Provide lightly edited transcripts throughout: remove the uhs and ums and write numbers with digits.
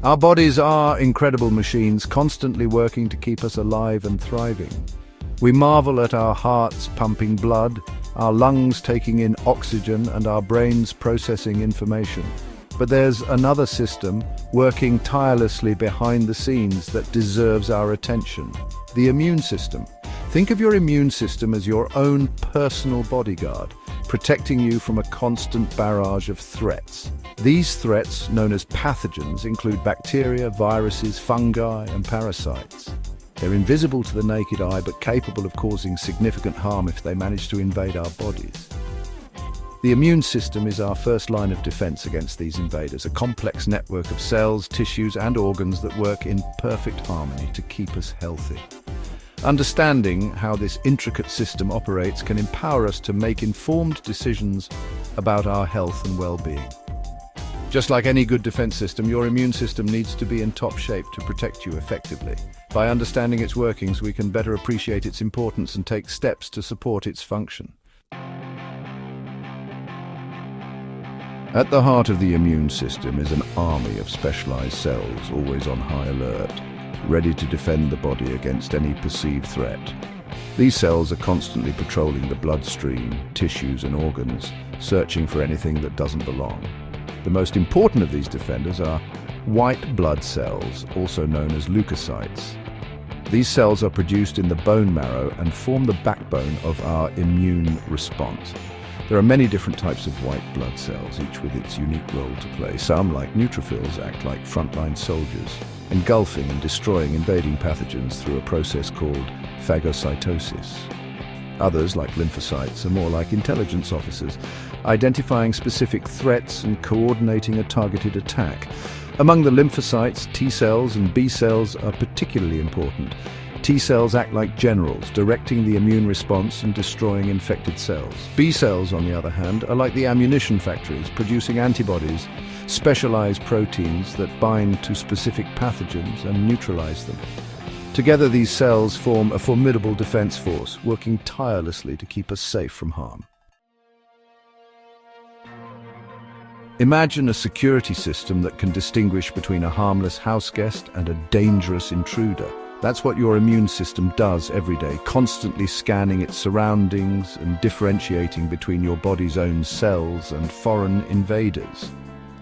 Our bodies are incredible machines, constantly working to keep us alive and thriving. We marvel at our hearts pumping blood, our lungs taking in oxygen, and our brains processing information. But there's another system working tirelessly behind the scenes that deserves our attention: the immune system. Think of your immune system as your own personal bodyguard, protecting you from a constant barrage of threats. These threats, known as pathogens, include bacteria, viruses, fungi, and parasites. They're invisible to the naked eye, but capable of causing significant harm if they manage to invade our bodies. The immune system is our first line of defense against these invaders, a complex network of cells, tissues, and organs that work in perfect harmony to keep us healthy. Understanding how this intricate system operates can empower us to make informed decisions about our health and well-being. Just like any good defense system, your immune system needs to be in top shape to protect you effectively. By understanding its workings, we can better appreciate its importance and take steps to support its function. At the heart of the immune system is an army of specialized cells, always on high alert, ready to defend the body against any perceived threat. These cells are constantly patrolling the bloodstream, tissues, and organs, searching for anything that doesn't belong. The most important of these defenders are white blood cells, also known as leukocytes. These cells are produced in the bone marrow and form the backbone of our immune response. There are many different types of white blood cells, each with its unique role to play. Some, like neutrophils, act like frontline soldiers, engulfing and destroying invading pathogens through a process called phagocytosis. Others, like lymphocytes, are more like intelligence officers, identifying specific threats and coordinating a targeted attack. Among the lymphocytes, T cells and B cells are particularly important. T cells act like generals, directing the immune response and destroying infected cells. B cells, on the other hand, are like the ammunition factories, producing antibodies, specialized proteins that bind to specific pathogens and neutralize them. Together, these cells form a formidable defense force, working tirelessly to keep us safe from harm. Imagine a security system that can distinguish between a harmless houseguest and a dangerous intruder. That's what your immune system does every day, constantly scanning its surroundings and differentiating between your body's own cells and foreign invaders.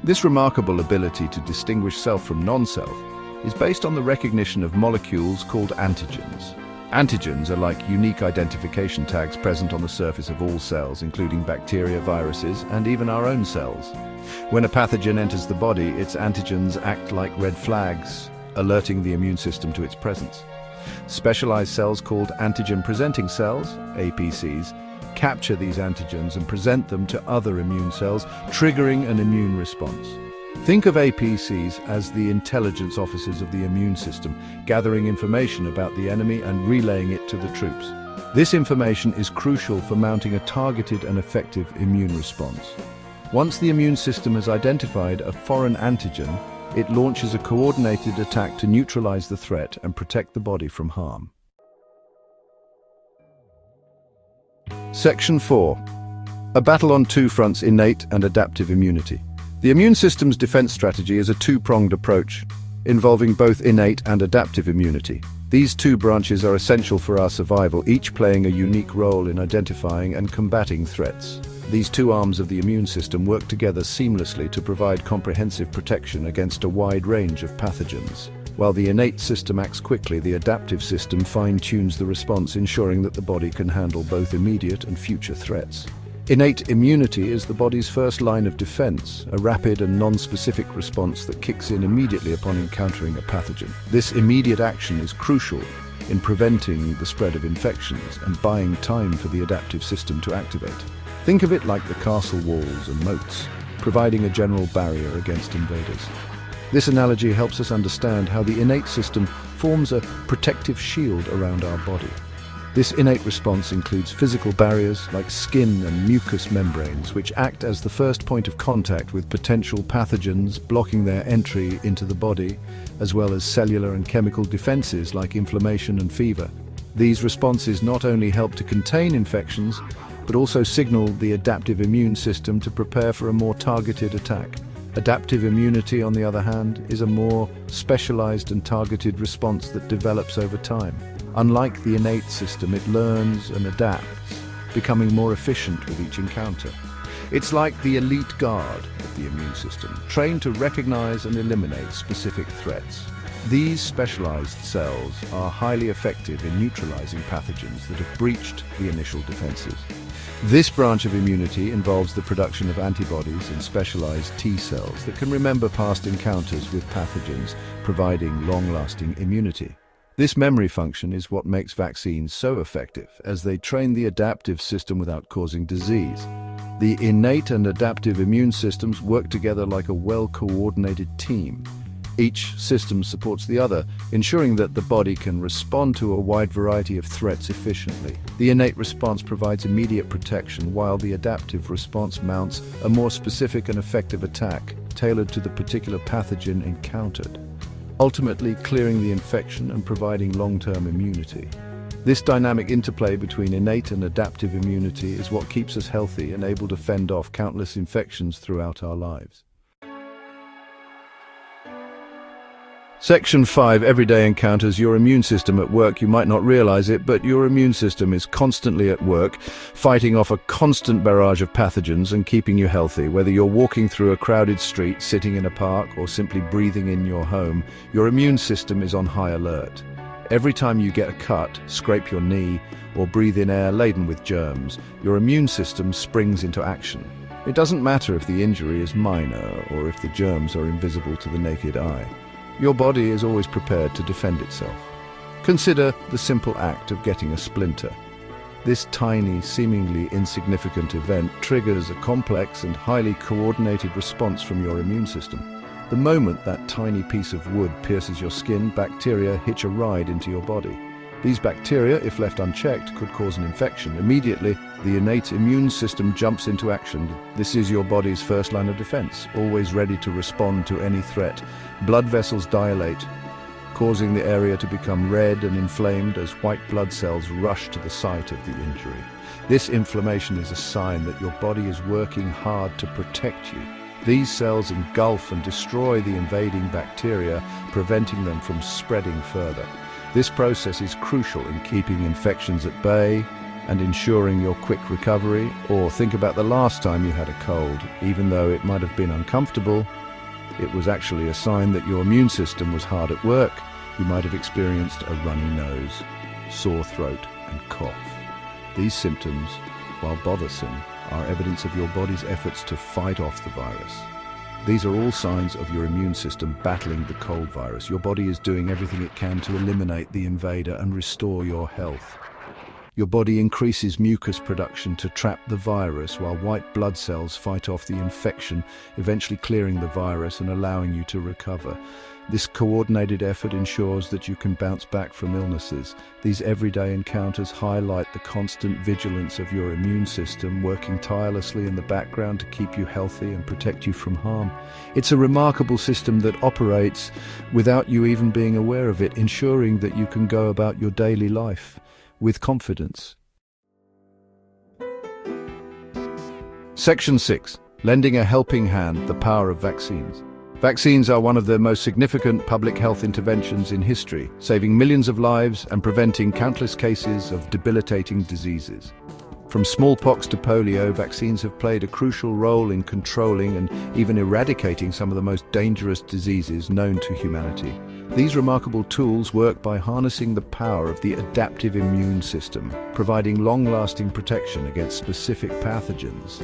This remarkable ability to distinguish self from non-self is based on the recognition of molecules called antigens. Antigens are like unique identification tags present on the surface of all cells, including bacteria, viruses, and even our own cells. When a pathogen enters the body, its antigens act like red flags, alerting the immune system to its presence. Specialized cells called antigen-presenting cells, APCs, capture these antigens and present them to other immune cells, triggering an immune response. Think of APCs as the intelligence officers of the immune system, gathering information about the enemy and relaying it to the troops. This information is crucial for mounting a targeted and effective immune response. Once the immune system has identified a foreign antigen, it launches a coordinated attack to neutralize the threat and protect the body from harm. Section 4. A battle on two fronts: innate and adaptive immunity. The immune system's defense strategy is a two-pronged approach, involving both innate and adaptive immunity. These two branches are essential for our survival, each playing a unique role in identifying and combating threats. These two arms of the immune system work together seamlessly to provide comprehensive protection against a wide range of pathogens. While the innate system acts quickly, the adaptive system fine-tunes the response, ensuring that the body can handle both immediate and future threats. Innate immunity is the body's first line of defense, a rapid and non-specific response that kicks in immediately upon encountering a pathogen. This immediate action is crucial in preventing the spread of infections and buying time for the adaptive system to activate. Think of it like the castle walls and moats, providing a general barrier against invaders. This analogy helps us understand how the innate system forms a protective shield around our body. This innate response includes physical barriers like skin and mucous membranes, which act as the first point of contact with potential pathogens, blocking their entry into the body, as well as cellular and chemical defenses like inflammation and fever. These responses not only help to contain infections, but also signal the adaptive immune system to prepare for a more targeted attack. Adaptive immunity, on the other hand, is a more specialized and targeted response that develops over time. Unlike the innate system, it learns and adapts, becoming more efficient with each encounter. It's like the elite guard of the immune system, trained to recognize and eliminate specific threats. These specialized cells are highly effective in neutralizing pathogens that have breached the initial defenses. This branch of immunity involves the production of antibodies and specialized T cells that can remember past encounters with pathogens, providing long-lasting immunity. This memory function is what makes vaccines so effective, as they train the adaptive system without causing disease. The innate and adaptive immune systems work together like a well-coordinated team. Each system supports the other, ensuring that the body can respond to a wide variety of threats efficiently. The innate response provides immediate protection, while the adaptive response mounts a more specific and effective attack, tailored to the particular pathogen encountered, ultimately clearing the infection and providing long-term immunity. This dynamic interplay between innate and adaptive immunity is what keeps us healthy and able to fend off countless infections throughout our lives. Section 5. Everyday encounters. Your immune system at work. You might not realize it, but your immune system is constantly at work, fighting off a constant barrage of pathogens and keeping you healthy. Whether you're walking through a crowded street, sitting in a park, or simply breathing in your home, your immune system is on high alert. Every time you get a cut, scrape your knee, or breathe in air laden with germs, your immune system springs into action. It doesn't matter if the injury is minor or if the germs are invisible to the naked eye. Your body is always prepared to defend itself. Consider the simple act of getting a splinter. This tiny, seemingly insignificant event triggers a complex and highly coordinated response from your immune system. The moment that tiny piece of wood pierces your skin, bacteria hitch a ride into your body. These bacteria, if left unchecked, could cause an infection. Immediately, the innate immune system jumps into action. This is your body's first line of defense, always ready to respond to any threat. Blood vessels dilate, causing the area to become red and inflamed as white blood cells rush to the site of the injury. This inflammation is a sign that your body is working hard to protect you. These cells engulf and destroy the invading bacteria, preventing them from spreading further. This process is crucial in keeping infections at bay and ensuring your quick recovery. Or think about the last time you had a cold. Even though it might have been uncomfortable, it was actually a sign that your immune system was hard at work. You might have experienced a runny nose, sore throat, and cough. These symptoms, while bothersome, are evidence of your body's efforts to fight off the virus. These are all signs of your immune system battling the cold virus. Your body is doing everything it can to eliminate the invader and restore your health. Your body increases mucus production to trap the virus, while white blood cells fight off the infection, eventually clearing the virus and allowing you to recover. This coordinated effort ensures that you can bounce back from illnesses. These everyday encounters highlight the constant vigilance of your immune system, working tirelessly in the background to keep you healthy and protect you from harm. It's a remarkable system that operates without you even being aware of it, ensuring that you can go about your daily life with confidence. Section 6. Lending a helping hand, the power of vaccines. Vaccines are one of the most significant public health interventions in history, saving millions of lives and preventing countless cases of debilitating diseases. From smallpox to polio, vaccines have played a crucial role in controlling and even eradicating some of the most dangerous diseases known to humanity. These remarkable tools work by harnessing the power of the adaptive immune system, providing long-lasting protection against specific pathogens.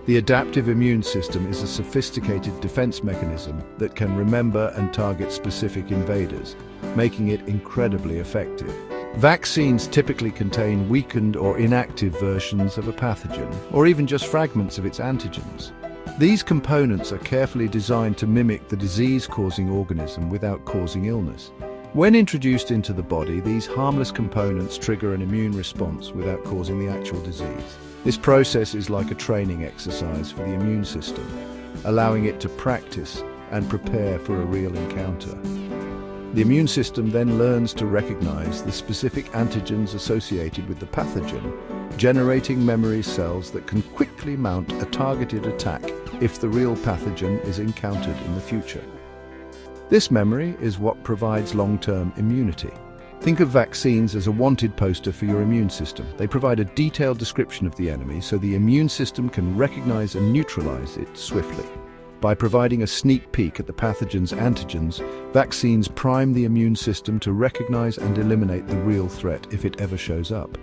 The adaptive immune system is a sophisticated defense mechanism that can remember and target specific invaders, making it incredibly effective. Vaccines typically contain weakened or inactive versions of a pathogen, or even just fragments of its antigens. These components are carefully designed to mimic the disease-causing organism without causing illness. When introduced into the body, these harmless components trigger an immune response without causing the actual disease. This process is like a training exercise for the immune system, allowing it to practice and prepare for a real encounter. The immune system then learns to recognize the specific antigens associated with the pathogen, generating memory cells that can quickly mount a targeted attack, if the real pathogen is encountered in the future. This memory is what provides long-term immunity. Think of vaccines as a wanted poster for your immune system. They provide a detailed description of the enemy so the immune system can recognize and neutralize it swiftly. By providing a sneak peek at the pathogen's antigens, vaccines prime the immune system to recognize and eliminate the real threat if it ever shows up.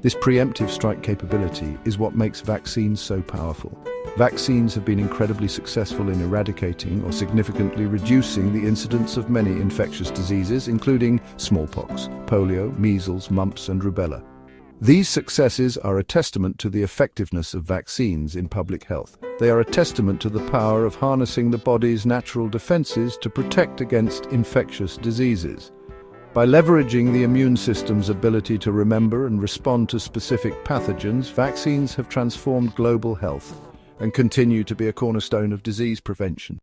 This preemptive strike capability is what makes vaccines so powerful. Vaccines have been incredibly successful in eradicating or significantly reducing the incidence of many infectious diseases, including smallpox, polio, measles, mumps, and rubella. These successes are a testament to the effectiveness of vaccines in public health. They are a testament to the power of harnessing the body's natural defenses to protect against infectious diseases. By leveraging the immune system's ability to remember and respond to specific pathogens, vaccines have transformed global health and continue to be a cornerstone of disease prevention.